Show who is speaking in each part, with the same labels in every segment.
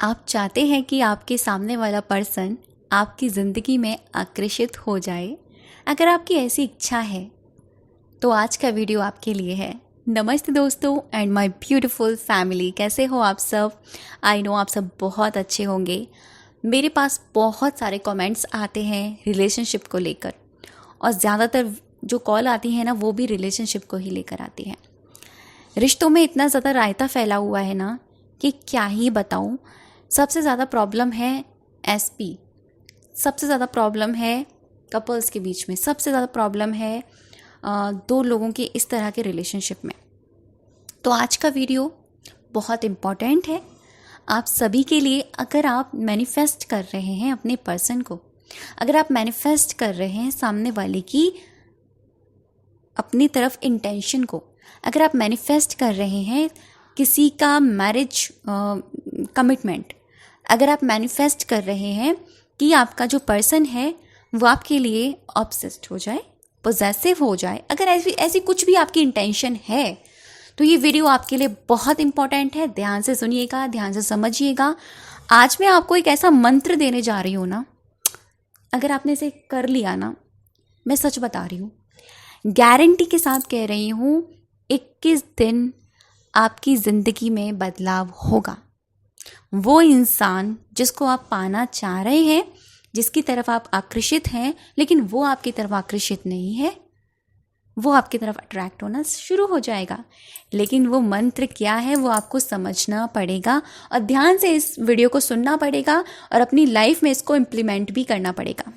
Speaker 1: आप चाहते हैं कि आपके सामने वाला पर्सन आपकी ज़िंदगी में आकर्षित हो जाए। अगर आपकी ऐसी इच्छा है तो आज का वीडियो आपके लिए है। नमस्ते दोस्तों एंड माय ब्यूटीफुल फैमिली, कैसे हो आप सब? आई नो आप सब बहुत अच्छे होंगे। मेरे पास बहुत सारे कमेंट्स आते हैं रिलेशनशिप को लेकर, और ज़्यादातर जो कॉल आती है ना वो भी रिलेशनशिप को ही लेकर आती हैं। रिश्तों में इतना ज़्यादा रायता फैला हुआ है ना कि क्या ही बताऊँ। सबसे ज़्यादा प्रॉब्लम है एसपी, सबसे ज़्यादा प्रॉब्लम है कपल्स के बीच में, सबसे ज़्यादा प्रॉब्लम है दो लोगों के इस तरह के रिलेशनशिप में। तो आज का वीडियो बहुत इम्पॉर्टेंट है आप सभी के लिए। अगर आप मैनिफेस्ट कर रहे हैं अपने पर्सन को, अगर आप मैनिफेस्ट कर रहे हैं सामने वाले की अपनी तरफ इंटेंशन को, अगर आप मैनिफेस्ट कर रहे हैं किसी का मैरिज कमिटमेंट, अगर आप मैनिफेस्ट कर रहे हैं कि आपका जो पर्सन है वो आपके लिए ऑब्सेस्ड हो जाए, पोजेसिव हो जाए, अगर ऐसी कुछ भी आपकी इंटेंशन है तो ये वीडियो आपके लिए बहुत इंपॉर्टेंट है। ध्यान से सुनिएगा, ध्यान से समझिएगा। आज मैं आपको एक ऐसा मंत्र देने जा रही हूँ ना, अगर आपने इसे कर लिया ना, मैं सच बता रही हूँ, गारंटी के साथ कह रही हूँ, 21 दिन आपकी ज़िंदगी में बदलाव होगा। वो इंसान जिसको आप पाना चाह रहे हैं, जिसकी तरफ आप आकर्षित हैं, लेकिन वो आपकी तरफ आकर्षित नहीं है, वो आपकी तरफ अट्रैक्ट होना शुरू हो जाएगा। लेकिन वो मंत्र क्या है वो आपको समझना पड़ेगा और ध्यान से इस वीडियो को सुनना पड़ेगा और अपनी लाइफ में इसको इम्प्लीमेंट भी करना पड़ेगा।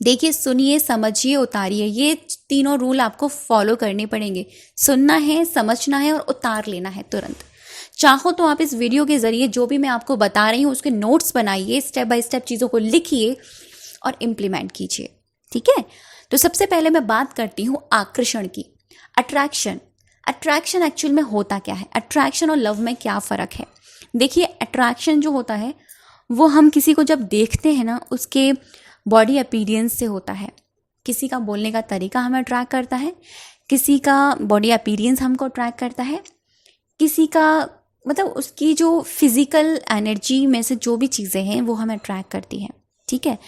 Speaker 1: देखिए, सुनिए, समझिए, उतारिए, ये तीनों रूल आपको फॉलो करने पड़ेंगे। सुनना है, समझना है और उतार लेना है तुरंत। चाहो तो आप इस वीडियो के ज़रिए जो भी मैं आपको बता रही हूँ उसके नोट्स बनाइए, स्टेप बाय स्टेप चीज़ों को लिखिए और इम्प्लीमेंट कीजिए, ठीक है? तो सबसे पहले मैं बात करती हूँ आकर्षण की। अट्रैक्शन, अट्रैक्शन एक्चुअल में होता क्या है? अट्रैक्शन और लव में क्या फ़र्क है? देखिए, अट्रैक्शन जो होता है वो हम किसी को जब देखते हैं ना, उसके बॉडी अपीयरेंस से होता है। किसी का बोलने का तरीका हमें अट्रैक्ट करता है, किसी का बॉडी अपीयरेंस हमको अट्रैक्ट करता है, किसी का मतलब उसकी जो फिजिकल एनर्जी में से जो भी चीज़ें हैं वो हमें अट्रैक्ट करती हैं, ठीक है?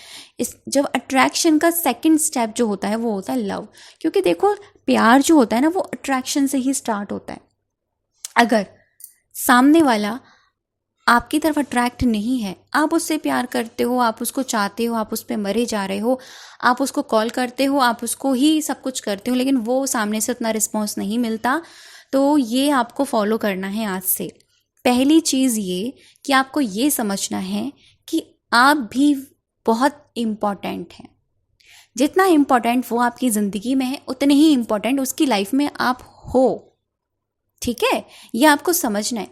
Speaker 1: इस जब अट्रैक्शन का सेकंड स्टेप जो होता है वो होता है लव। क्योंकि देखो, प्यार जो होता है ना वो अट्रैक्शन से ही स्टार्ट होता है। अगर सामने वाला आपकी तरफ अट्रैक्ट नहीं है, आप उससे प्यार करते हो, आप उसको चाहते हो, आप उस पर मरे जा रहे हो, आप उसको कॉल करते हो, आप उसको ही सब कुछ करते हो, लेकिन वो सामने से उतना रिस्पॉन्स नहीं मिलता, तो ये आपको फॉलो करना है आज से। पहली चीज़ ये कि आपको ये समझना है कि आप भी बहुत इम्पॉर्टेंट हैं। जितना इम्पॉर्टेंट वो आपकी ज़िंदगी में है उतने ही इम्पॉर्टेंट उसकी लाइफ में आप हो, ठीक है? ये आपको समझना है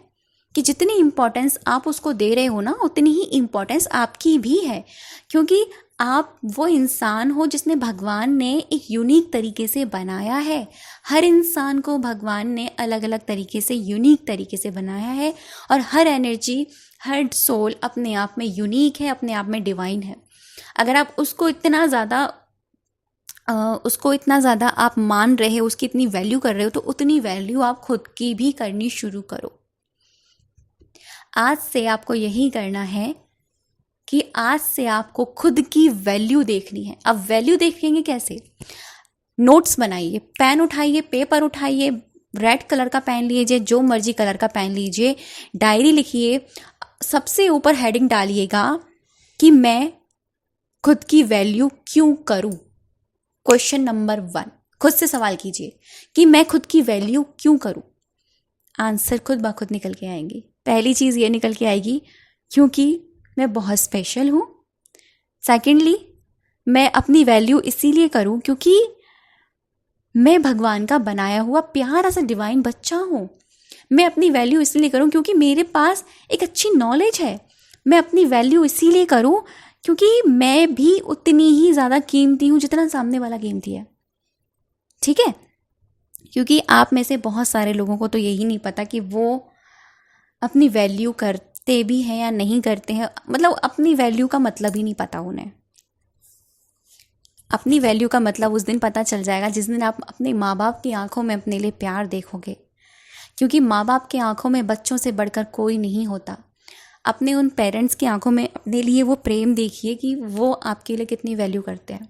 Speaker 1: कि जितनी इम्पोर्टेंस आप उसको दे रहे हो ना, उतनी ही इम्पोर्टेंस आपकी भी है। क्योंकि आप वो इंसान हो जिसने भगवान ने एक यूनिक तरीके से बनाया है। हर इंसान को भगवान ने अलग अलग तरीके से, यूनिक तरीके से बनाया है, और हर एनर्जी, हर सोल अपने आप में यूनिक है, अपने आप में डिवाइन है। अगर आप उसको इतना ज़्यादा आप मान रहे हो, उसकी इतनी वैल्यू कर रहे हो, तो उतनी वैल्यू आप खुद की भी करनी शुरू करो। आज से आपको यही करना है कि आज से आपको खुद की वैल्यू देखनी है। अब वैल्यू देखेंगे कैसे? नोट्स बनाइए, पेन उठाइए, पेपर उठाइए, रेड कलर का पेन लीजिए, जो मर्जी कलर का पेन लीजिए, डायरी लिखिए। सबसे ऊपर हेडिंग डालिएगा कि मैं खुद की वैल्यू क्यों करूं। क्वेश्चन नंबर 1, खुद से सवाल कीजिए कि मैं खुद की वैल्यू क्यों करूं। आंसर खुद ब खुद निकल के आएंगी। पहली चीज़ ये निकल के आएगी क्योंकि मैं बहुत स्पेशल हूँ। सेकेंडली, मैं अपनी वैल्यू इसीलिए करूँ क्योंकि मैं भगवान का बनाया हुआ प्यारा सा डिवाइन बच्चा हूँ। मैं अपनी वैल्यू इसलिए करूँ क्योंकि मेरे पास एक अच्छी नॉलेज है। मैं अपनी वैल्यू इसीलिए करूँ क्योंकि मैं भी उतनी ही ज़्यादा कीमती हूँ जितना सामने वाला कीमती है, ठीक है? क्योंकि आप में से बहुत सारे लोगों को तो यही नहीं पता कि वो अपनी वैल्यू करते भी हैं या नहीं करते हैं। मतलब अपनी वैल्यू का मतलब ही नहीं पता उन्हें। अपनी वैल्यू का मतलब उस दिन पता चल जाएगा जिस दिन आप अपने माँ बाप की आंखों में अपने लिए प्यार देखोगे। क्योंकि माँ बाप की आंखों में बच्चों से बढ़कर कोई नहीं होता। अपने उन पेरेंट्स की आंखों में अपने लिए वो प्रेम देखिए कि वो आपके लिए कितनी वैल्यू करते हैं,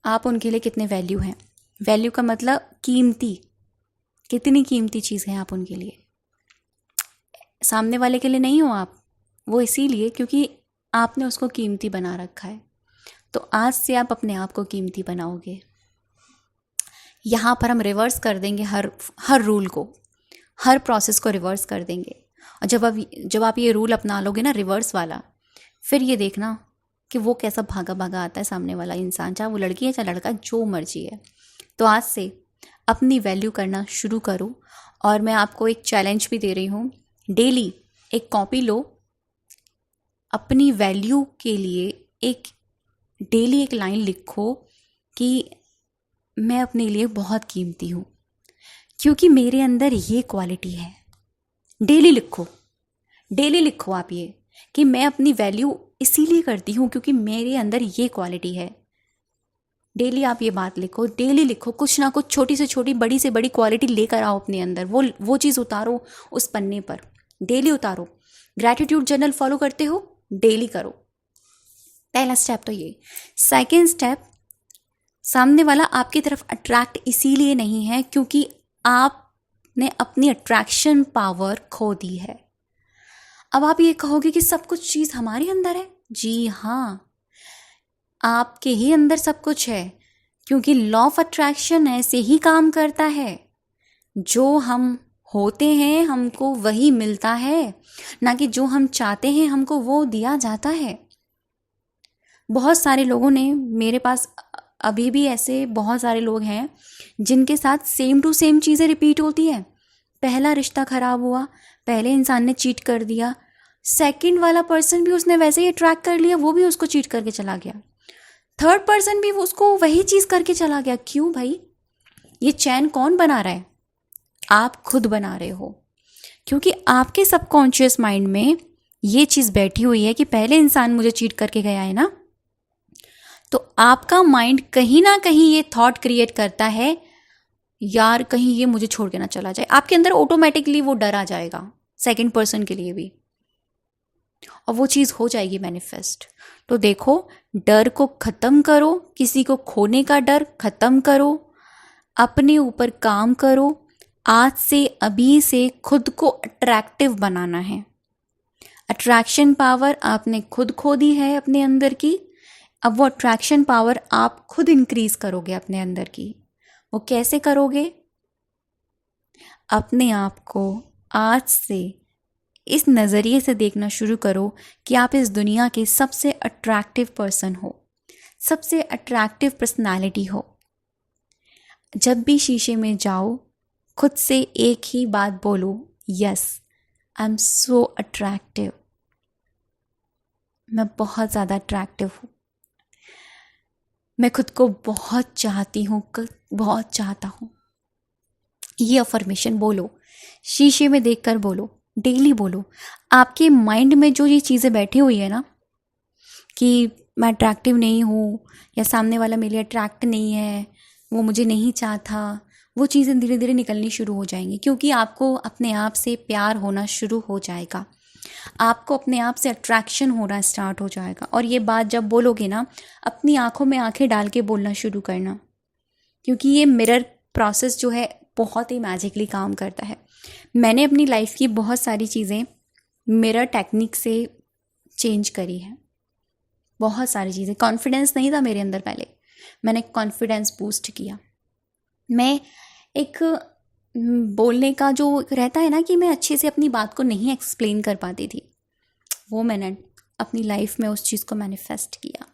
Speaker 1: आप उनके लिए कितने वैल्यू हैं। वैल्यू का मतलब कीमती, कितनी कीमती चीज़ है आप उनके लिए। सामने वाले के लिए नहीं हो आप, वो इसीलिए क्योंकि आपने उसको कीमती बना रखा है। तो आज से आप अपने आप को कीमती बनाओगे। यहाँ पर हम रिवर्स कर देंगे हर रूल को, हर प्रोसेस को रिवर्स कर देंगे। और जब आप ये रूल अपना लोगे ना, रिवर्स वाला, फिर ये देखना कि वो कैसा भागा भागा आता है सामने वाला इंसान, चाहे वो लड़की है चाहे लड़का, जो मर्जी है। तो आज से अपनी वैल्यू करना शुरू करो। और मैं आपको एक चैलेंज भी दे रही हूँ, डेली एक कॉपी लो, अपनी वैल्यू के लिए डेली एक लाइन लिखो कि मैं अपने लिए बहुत कीमती हूँ क्योंकि मेरे अंदर ये क्वालिटी है। डेली लिखो आप ये कि मैं अपनी वैल्यू इसीलिए करती हूँ क्योंकि मेरे अंदर ये क्वालिटी है। डेली आप ये बात लिखो, डेली लिखो, कुछ ना कुछ छोटी से छोटी बड़ी से बड़ी क्वालिटी लेकर आओ अपने अंदर, वो चीज़ उतारो उस पन्ने पर, डेली उतारो। ग्रैटिट्यूड जर्नल फॉलो करते हो, डेली करो। पहला स्टेप तो ये। सेकेंड स्टेप, सामने वाला आपकी तरफ अट्रैक्ट इसीलिए नहीं है क्योंकि आपने अपनी अट्रैक्शन पावर खो दी है। अब आप ये कहोगे कि सब कुछ चीज़ हमारे अंदर है। जी हाँ, आपके ही अंदर सब कुछ है क्योंकि लॉ ऑफ अट्रैक्शन ऐसे ही काम करता है। जो हम होते हैं हमको वही मिलता है, ना कि जो हम चाहते हैं हमको वो दिया जाता है। बहुत सारे लोगों ने मेरे पास, अभी भी ऐसे बहुत सारे लोग हैं जिनके साथ सेम टू सेम चीज़ें रिपीट होती हैं। पहला रिश्ता खराब हुआ, पहले इंसान ने चीट कर दिया, सेकंड वाला पर्सन भी उसने वैसे ही अट्रैक्ट कर लिया, वो भी उसको चीट करके चला गया, थर्ड पर्सन भी उसको वही चीज़ करके चला गया। क्यों भाई? ये चैन कौन बना रहा है? आप खुद बना रहे हो, क्योंकि आपके सबकॉन्शियस माइंड में ये चीज़ बैठी हुई है कि पहले इंसान मुझे चीट करके गया है ना, तो आपका माइंड कहीं ना कहीं ये थॉट क्रिएट करता है, यार कहीं ये मुझे छोड़ के ना चला जाए। आपके अंदर ऑटोमेटिकली वो डर आ जाएगा सेकंड पर्सन के लिए भी, और वो चीज़ हो जाएगी मैनिफेस्ट। तो देखो, डर को ख़त्म करो, किसी को खोने का डर ख़त्म करो, अपने ऊपर काम करो। आज से, अभी से खुद को अट्रैक्टिव बनाना है। अट्रैक्शन पावर आपने खुद खो दी है अपने अंदर की, अब वो अट्रैक्शन पावर आप खुद इंक्रीज करोगे अपने अंदर की। वो कैसे करोगे? अपने आप को आज से इस नज़रिए से देखना शुरू करो कि आप इस दुनिया के सबसे अट्रैक्टिव पर्सन हो, सबसे अट्रैक्टिव पर्सनालिटी हो। जब भी शीशे में जाओ, खुद से एक ही बात बोलो, yes I am so attractive, मैं बहुत ज़्यादा अट्रैक्टिव हूँ, मैं खुद को बहुत चाहती हूँ, बहुत चाहता हूँ। ये अफर्मेशन बोलो, शीशे में देखकर बोलो, डेली बोलो। आपके माइंड में जो ये चीज़ें बैठी हुई है ना कि मैं अट्रैक्टिव नहीं हूँ, या सामने वाला मेरे लिए अट्रैक्ट नहीं है, वो मुझे नहीं चाहता, वो चीज़ें धीरे धीरे निकलनी शुरू हो जाएंगी, क्योंकि आपको अपने आप से प्यार होना शुरू हो जाएगा, आपको अपने आप से अट्रैक्शन होना स्टार्ट हो जाएगा। और ये बात जब बोलोगे ना, अपनी आंखों में आंखें डाल के बोलना शुरू करना, क्योंकि ये मिरर प्रोसेस जो है बहुत ही मैजिकली काम करता है। मैंने अपनी लाइफ की बहुत सारी चीज़ें मिरर टेक्निक से चेंज करी है, बहुत सारी चीज़ें। कॉन्फिडेंस नहीं था मेरे अंदर पहले, मैंने कॉन्फिडेंस बूस्ट किया। मैं एक बोलने का जो रहता है ना कि मैं अच्छे से अपनी बात को नहीं एक्सप्लेन कर पाती थी, वो मैंने अपनी लाइफ में उस चीज़ को मैनिफेस्ट किया।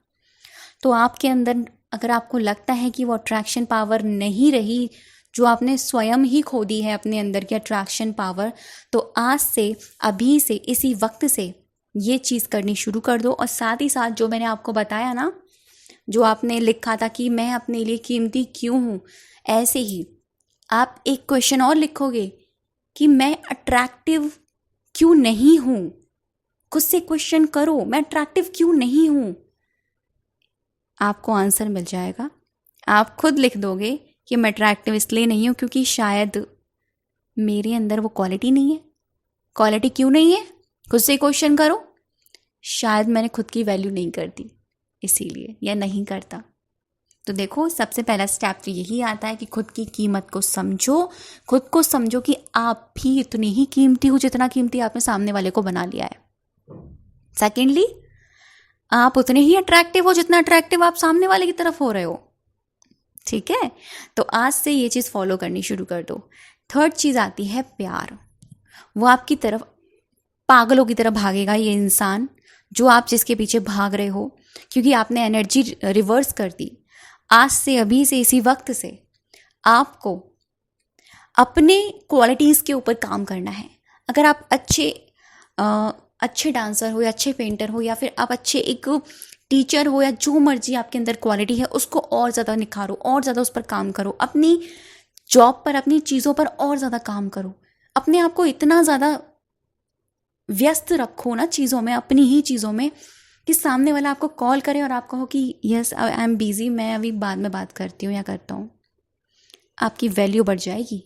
Speaker 1: तो आपके अंदर अगर आपको लगता है कि वो अट्रैक्शन पावर नहीं रही जो आपने स्वयं ही खो दी है अपने अंदर की अट्रैक्शन पावर, तो आज से, अभी से, इसी वक्त से ये चीज़ करनी शुरू कर दो। और साथ ही साथ जो मैंने आपको बताया ना, जो आपने लिखा था कि मैं अपने लिए कीमती क्यों हूँ, ऐसे ही आप एक क्वेश्चन और लिखोगे कि मैं अट्रैक्टिव क्यों नहीं हूँ। खुद से क्वेश्चन करो, मैं अट्रैक्टिव क्यों नहीं हूँ, आपको आंसर मिल जाएगा। आप खुद लिख दोगे कि मैं अट्रैक्टिव इसलिए नहीं हूँ क्योंकि शायद मेरे अंदर वो क्वालिटी नहीं है। क्वालिटी क्यों नहीं है? खुद से क्वेश्चन करो, शायद मैंने खुद की वैल्यू नहीं करती इसीलिए, या नहीं करता। तो देखो, सबसे पहला स्टेप तो यही आता है कि खुद की कीमत को समझो। खुद को समझो कि आप भी उतनी ही कीमती हो जितना कीमती आपने सामने वाले को बना लिया है। सेकेंडली, आप उतने ही अट्रैक्टिव हो जितना अट्रैक्टिव आप सामने वाले की तरफ हो रहे हो। ठीक है, तो आज से ये चीज़ फॉलो करनी शुरू कर दो। थर्ड चीज़ आती है प्यार। वो आपकी तरफ पागलों की तरह भागेगा, ये इंसान जो आप जिसके पीछे भाग रहे हो, क्योंकि आपने एनर्जी रिवर्स कर दी। आज से, अभी से, इसी वक्त से आपको अपने क्वालिटीज़ के ऊपर काम करना है। अगर आप अच्छे डांसर हो या अच्छे पेंटर हो या फिर आप अच्छे एक टीचर हो या जो मर्जी आपके अंदर क्वालिटी है, उसको और ज़्यादा निखारो, और ज़्यादा उस पर काम करो। अपनी जॉब पर, अपनी चीज़ों पर और ज़्यादा काम करो। अपने आप को इतना ज़्यादा व्यस्त रखो ना चीज़ों में, अपनी ही चीज़ों में, कि सामने वाला आपको कॉल करे और आप कहो कि यस आई एम बिजी, मैं अभी बाद में बात करती हूँ या करता हूँ। आपकी वैल्यू बढ़ जाएगी।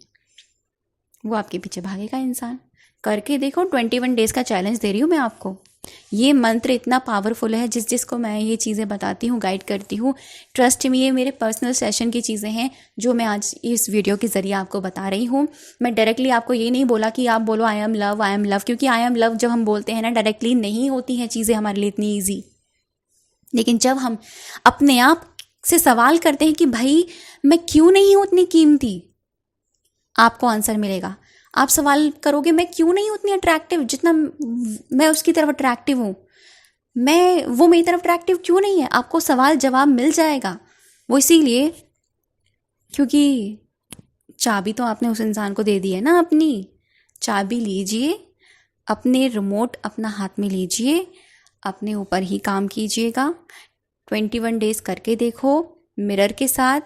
Speaker 1: वो आपके पीछे भागेगा इंसान। करके देखो, 21 डेज़ का चैलेंज दे रही हूँ मैं आपको। ये मंत्र इतना पावरफुल है, जिसको मैं ये चीज़ें बताती हूँ, गाइड करती हूँ, ट्रस्ट में ये मेरे पर्सनल सेशन की चीज़ें हैं जो मैं आज इस वीडियो के ज़रिए आपको बता रही हूँ। मैं डायरेक्टली आपको ये नहीं बोला कि आप बोलो आई एम लव, क्योंकि आई एम लव जब हम बोलते हैं ना, डायरेक्टली नहीं होती हैं चीज़ें हमारे लिए इतनी ईजी। लेकिन जब हम अपने आप से सवाल करते हैं कि भाई मैं क्यों नहीं हूँ उतनी कीमती, आपको आंसर मिलेगा। आप सवाल करोगे मैं क्यों नहीं उतनी अट्रैक्टिव जितना मैं उसकी तरफ अट्रैक्टिव हूँ, वो मेरी तरफ अट्रैक्टिव क्यों नहीं है, आपको सवाल जवाब मिल जाएगा। वो इसीलिए क्योंकि चाबी तो आपने उस इंसान को दे दी है ना। अपनी चाबी लीजिए, अपने रिमोट अपना हाथ में लीजिए, अपने ऊपर ही काम कीजिएगा। 21 डेज़ करके देखो, मिरर के साथ,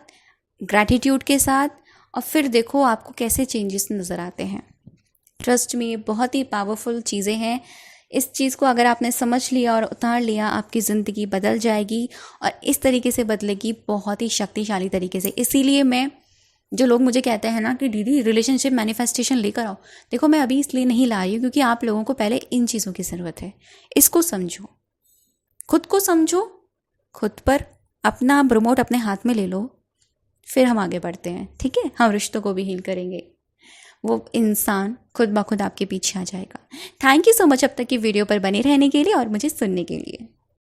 Speaker 1: ग्रैटिट्यूड के साथ, और फिर देखो आपको कैसे चेंजेस नज़र आते हैं। ट्रस्ट में ये बहुत ही पावरफुल चीज़ें हैं। इस चीज़ को अगर आपने समझ लिया और उतार लिया, आपकी ज़िंदगी बदल जाएगी, और इस तरीके से बदलेगी, बहुत ही शक्तिशाली तरीके से। इसीलिए मैं, जो लोग मुझे कहते हैं ना कि दीदी रिलेशनशिप मैनिफेस्टेशन लेकर आओ, देखो मैं अभी इसलिए नहीं ला रही हूँ क्योंकि आप लोगों को पहले इन चीज़ों की ज़रूरत है। इसको समझो, खुद को समझो, खुद पर अपना रिमोट अपने हाथ में ले लो, फिर हम आगे बढ़ते हैं। ठीक है, हम रिश्तों को भी हील करेंगे। वो इंसान खुद ब खुद आपके पीछे आ जाएगा। थैंक यू सो मच अब तक की वीडियो पर बने रहने के लिए और मुझे सुनने के लिए।